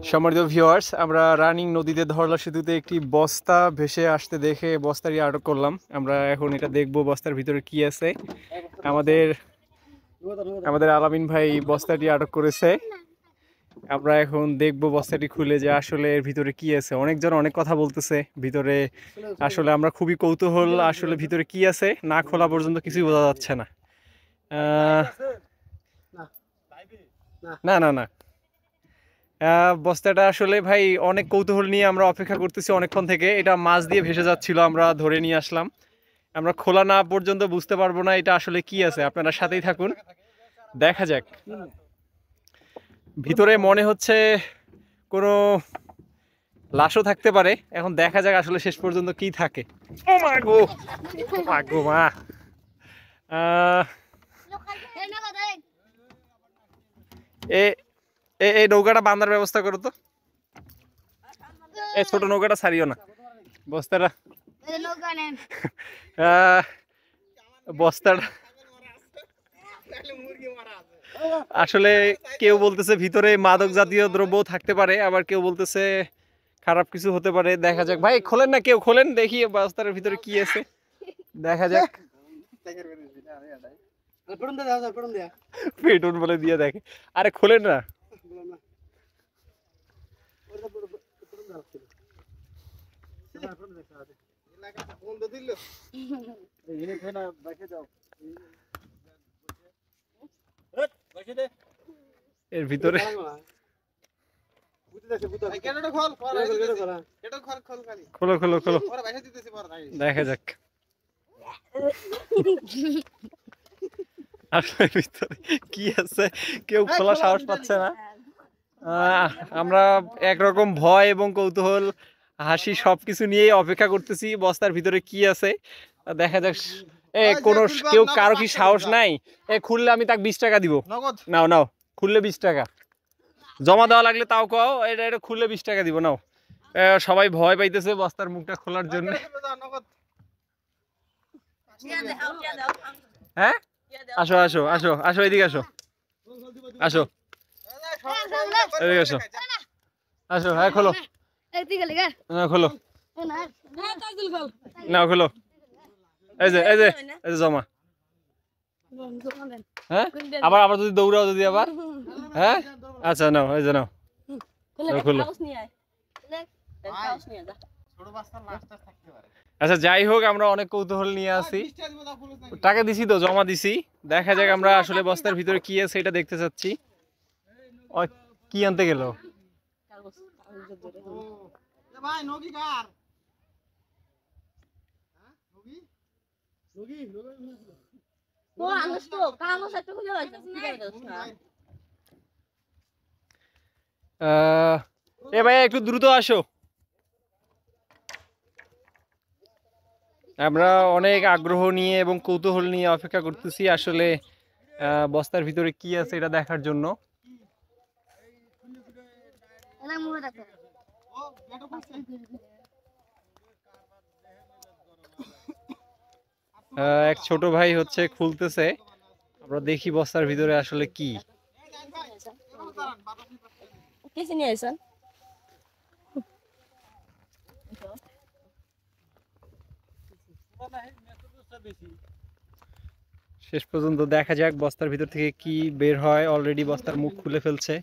সম্মানিত ভিউয়ার্স, আমরা রানিং নদীতে ধরলা সেতুতে একটি বস্তা ভেসে আসতে দেখে বস্তাটি আটক করলাম। আমরা এখন এটা দেখব বস্তার ভিতরে কি আছে। আমাদের আলামিন ভাই বস্তাটি আটক করেছে। আমরা এখন দেখব বস্তাটি খুলে যে আসলে এর ভিতরে কি আছে। অনেকজন অনেক কথা বলতেছে ভিতরে, আসলে আমরা খুবই কৌতূহল আসলে ভিতরে কি আছে। না খোলা পর্যন্ত কিছুই বোঝা যাচ্ছে না। না না না বস্তাটা আসলে ভাই অনেক কৌতূহল নিয়ে আমরা অপেক্ষা করতেছি অনেকক্ষণ থেকে। এটা মাছ দিয়ে ভেসে যাচ্ছিল, আমরা ধরে নিয়ে আসলাম। আমরা খোলা না পর্যন্ত বুঝতে পারবো না এটা আসলে কি আছে। আপনারা সাথেই থাকুন, দেখা যাক। ভিতরে মনে হচ্ছে কোনো লাশও থাকতে পারে, এখন দেখা যাক আসলে শেষ পর্যন্ত কি থাকে। ও মা গো, ও মা গো মা। এই নৌকাটা বাঁধার ব্যবস্থা করো তো। এই ছোট নৌকাটা ছাড়িও না। বস্তাটা বস্তাটা আসলে কেউ বলতেছে ভিতরে মাদক জাতীয় দ্রব্য থাকতে পারে, আবার কেউ বলতেছে খারাপ কিছু হতে পারে। দেখা যাক ভাই, খোলেন না, কেউ খোলেন, দেখি বস্তার ভিতরে কি আছে, দেখা যাক। পেটুন বলে দিয়ে দেখে, আরে খোলেন না। এর ভিতরে খোলো খোলো খোলো, দেখা যাক আসলে ভিতরে কি আছে। কেউ খোলা সাহস পাচ্ছে না। আমরা একরকম ভয় এবং কৌতূহল, হাসি সবকিছু নিয়ে অপেক্ষা করতেছি বস্তার ভিতরে কি আছে, দেখা যাক। কোনো কেউ কারো কি সাহস নাই? খুললে আমি তাকে 20 টাকা দিব। নাও নাও, খুললে 20 টাকা, জমা দেওয়া লাগলে তাও কও। এটা খুললে 20 টাকা দিব, নাও। সবাই ভয় পাইতেছে বস্তার মুখটা খোলার জন্য। হ্যাঁ, আসো আসো আসো আসো, এদিকে আসো, আসো এদিকে আসো, আসো। হ্যাঁ খোলো, খোলো না, খোলো। এই যে এই যে এই যে জমা। হ্যাঁ, আবার আবার যদি দৌড়াও যদি আবার। হ্যাঁ আচ্ছা, নাও, এই যে নাও, খোলো। আচ্ছা যাই হোক, আমরা অনেক কৌতূহল নিয়ে আছি। টাকা দিছি তো, জমা দিছি। দেখা যাক আমরা আসলে বস্তার ভিতরে কি আছে এটা দেখতে চাচ্ছি। কি আনতে গেল? এ ভাই একটু দ্রুত আসো। আমরা অনেক আগ্রহ নিয়ে এবং কৌতূহল নিয়ে অপেক্ষা করতেছি আসলে বস্তার ভিতরে কি আছে এটা দেখার জন্য। এক ছোট ভাই হচ্ছে খুলতেছে, আমরা দেখি বস্তার ভিতরে আসলে কি। শেষ পর্যন্ত দেখা যাক বস্তার ভিতর থেকে কি বের হয়। অলরেডি বস্তার মুখ খুলে ফেলছে।